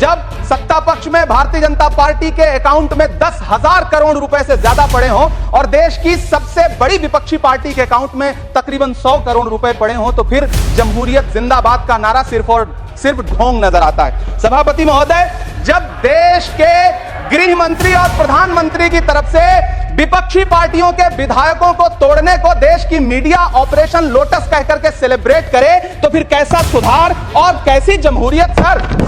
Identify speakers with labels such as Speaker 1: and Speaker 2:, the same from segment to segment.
Speaker 1: जब सत्ता पक्ष में भारतीय जनता पार्टी के अकाउंट में 10,000 करोड़ रुपए से ज्यादा पड़े हों और देश की सबसे बड़ी विपक्षी पार्टी के अकाउंट में तकरीबन 100 करोड़ रुपए पड़े हों, तो फिर जमहूरियत जिंदाबाद का नारा सिर्फ और सिर्फ ढोंग नजर आता है। सभापति महोदय, जब देश के गृह मंत्री और प्रधानमंत्री की तरफ से विपक्षी पार्टियों के विधायकों को तोड़ने को देश की मीडिया ऑपरेशन लोटस कह करके सेलिब्रेट करे, तो फिर कैसा सुधार और कैसी जमहूरियत।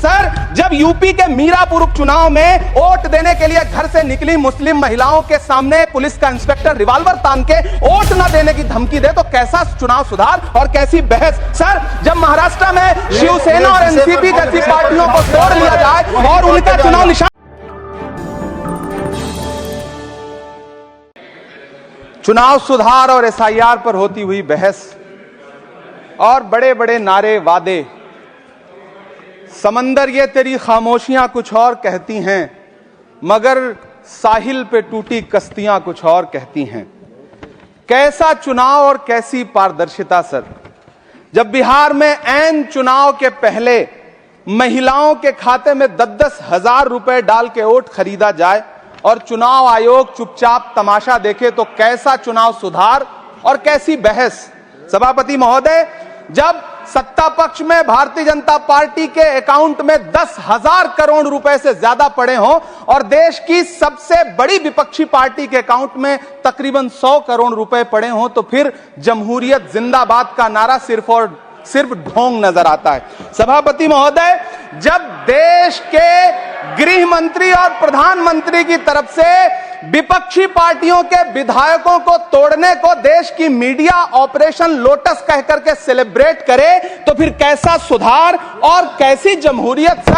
Speaker 1: सर जब यूपी के मीरापुर उपचुनाव में वोट देने के लिए घर से निकली मुस्लिम महिलाओं के सामने पुलिस का इंस्पेक्टर रिवॉल्वर तान के वोट न देने की धमकी दे, तो कैसा चुनाव सुधार और कैसी बहस। सर जब महाराष्ट्र में शिवसेना और एनसीपी जैसी पार्टियों को तोड़ लिया जाए और उनका चुनाव निशान, चुनाव सुधार और एसआईआर पर होती हुई बहस और बड़े बड़े नारे वादे, समंदर ये तेरी खामोशियां कुछ और कहती हैं, मगर साहिल पे टूटी कश्तियां कुछ और कहती हैं। कैसा चुनाव और कैसी पारदर्शिता। सर जब बिहार में ऐन चुनाव के पहले महिलाओं के खाते में 10-10 हजार रुपए डाल के वोट खरीदा जाए और चुनाव आयोग चुपचाप तमाशा देखे, तो कैसा चुनाव सुधार और कैसी बहस। सभापति महोदय, जब सत्ता पक्ष में भारतीय जनता पार्टी के अकाउंट में 10,000 करोड़ रुपए से ज्यादा पड़े हों और देश की सबसे बड़ी विपक्षी पार्टी के अकाउंट में तकरीबन 100 करोड़ रुपए पड़े हों, तो फिर जमहूरियत जिंदाबाद का नारा सिर्फ और सिर्फ ढोंग नजर आता है। सभापति महोदय, जब देश के गृह मंत्री और प्रधानमंत्री की तरफ से विपक्षी पार्टियों के विधायकों को तोड़ने को देश की मीडिया ऑपरेशन लोटस कह करके सेलिब्रेट करे, तो फिर कैसा सुधार और कैसी जमहूरियत।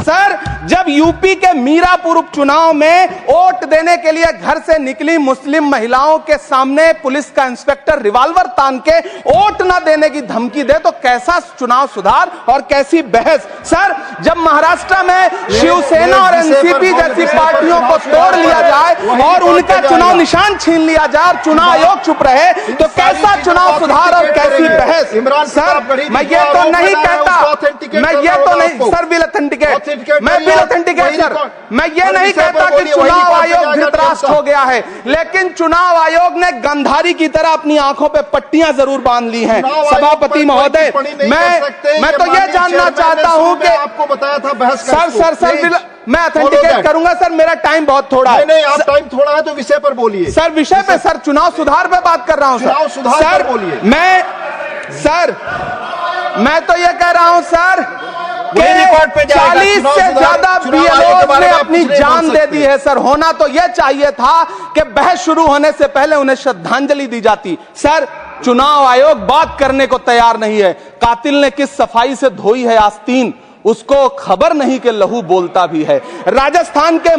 Speaker 1: सर जब यूपी के मीरापुर उपचुनाव में वोट देने के लिए घर से निकली मुस्लिम महिलाओं के सामने पुलिस का इंस्पेक्टर रिवॉल्वर तान के वोट न देने की धमकी दे, तो कैसा चुनाव सुधार और कैसी बहस। सर जब महाराष्ट्र में शिवसेना और एनसीपी जैसी पार्टियों को तोड़ लिया जाए और उनका चुनाव निशान छीन लिया जाए और चुनाव आयोग चुप रहे, तो कैसा चुनाव सुधार और कैसी बहस। सर मैं ये तो नहीं कहता, मैं ये तो नहीं सर विल ऑथेंटिकेट, मैं विल ऑथेंटिकेट सर, मैं ये नहीं कहता कि चुनाव आयोग धृतराष्ट्र हो गया है, लेकिन चुनाव आयोग ने गंधारी की तरह अपनी आंखों पे पट्टियां जरूर बांध ली हैं। सभापति महोदय, मैं तो ये जानना चाहता हूं कि
Speaker 2: आपको बताया था बहस
Speaker 1: सर मैं ऑथेंटिकेट करूंगा सर, मेरा टाइम बहुत थोड़ा है।
Speaker 2: नहीं, आप टाइम थोड़ा है तो विषय पर बोलिए।
Speaker 1: सर विषय पे सर चुनाव सुधार पे बात कर रहा हूं।
Speaker 2: चुनाव सुधार पर बोलिए।
Speaker 1: मैं तो ये कह रहा हूं सर, 40 से ज्यादा बीएलओ ने अपनी जान दे दी है। सर होना तो यह चाहिए था कि बहस शुरू होने से पहले उन्हें श्रद्धांजलि दी जाती। सर चुनाव आयोग बात करने को तैयार नहीं है। कातिल ने किस सफाई से धोई है आस्तीन, उसको खबर नहीं कि लहू बोलता भी है। राजस्थान के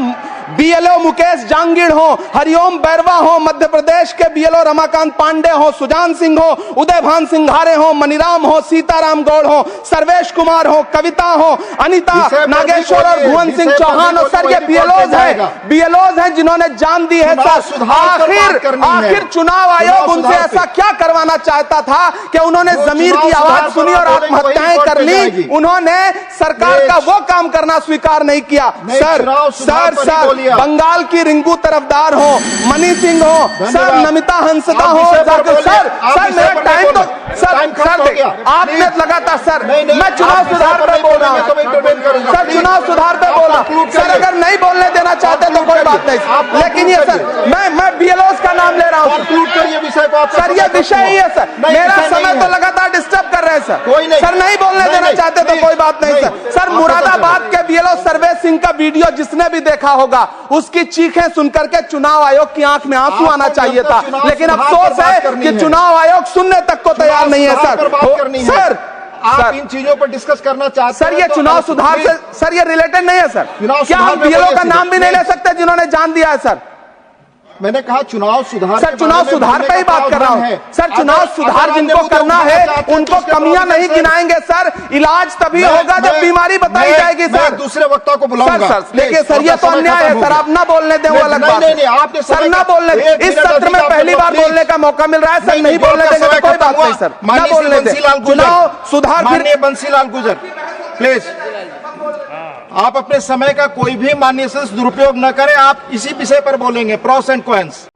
Speaker 1: बीएलओ मुकेश जांगीड़ हो, हरिओम बैरवा हो, मध्य प्रदेश के बीएलओ रमाकांत पांडे हो, सुजान सिंह हो, उदयभान सिंघारे हो, मनीराम हो, सीताराम गौड़ हो, सर्वेश कुमार हो, कविता हो, अनिता नागेश्वर और भुवन सिंह चौहान हो। सर ये बीएलओज हैं जिन्होंने जान दी है। सर आखिर चुनाव आयोग उनसे ऐसा क्या करवाना चाहता था कि उन्होंने जमीर की आवाज सुनी और आत्महत्याएं कर ली। उन्होंने सरकार का वो काम करना स्वीकार नहीं किया। सर बंगाल की रिंकू तरफदार हो, मनी सिंह हो, सर नमिता हंसदा हो, सर मेरा टाइम तो सर आपने लगातार सर मैं चुनाव सुधार पर बोल रहा हूँ। सर चुनाव सुधार पर बोल रहा हूँ। सर अगर नहीं बोलने देना चाहते तो कोई बात नहीं, लेकिन ये सर मैं बीएलओस का नाम ले रहा हूँ। सर ये विषय ही है सर, मेरा समय तो लगातार डिस्टर्ब कर रहे हैं सर। सर नहीं बोलने देना चाहते तो कोई बात नहीं सर। सर मुरादाबाद के बीएलओ सर्वेश सिंह का वीडियो जिसने भी देखा होगा, उसकी चीखें सुनकर के चुनाव आयोग की आंख में आंसू आना चाहिए था, लेकिन अफसोस है कि चुनाव आयोग सुनने तक को तैयार नहीं है। सर
Speaker 2: आप इन चीजों पर डिस्कस करना चाहते
Speaker 1: हैं। सर ये चुनाव सुधार से सर ये रिलेटेड नहीं है सर। क्या हम बीएलओ का नाम भी नहीं ले सकते जिन्होंने जान दिया है। सर
Speaker 2: मैंने कहा चुनाव सुधार,
Speaker 1: सर चुनाव सुधार पे ही बात कर रहा हूँ। सर चुनाव सुधार जिनको करना है उनको कमियां नहीं गिनाएंगे सर। इलाज तभी होगा जब बीमारी बताई जाएगी। सर
Speaker 2: दूसरे वक्ता को बुलाऊंगा।
Speaker 1: सर देखिए सर ये तो अन्याय है सर, आप ना बोलने दें वो अलग बात है। सर ना बोलने, इस सत्र में पहली बार बोलने का मौका मिल रहा है। सर नहीं बोलने देंगे तो कोई बात नहीं सर, ना बोलने दें। चुनाव सुधार
Speaker 2: बंसीलाल गुजर प्लीज। आप अपने समय का कोई भी माननीय सदस्य दुरुपयोग न करें। आप इसी विषय पर बोलेंगे, प्रॉस एंड कॉन्स।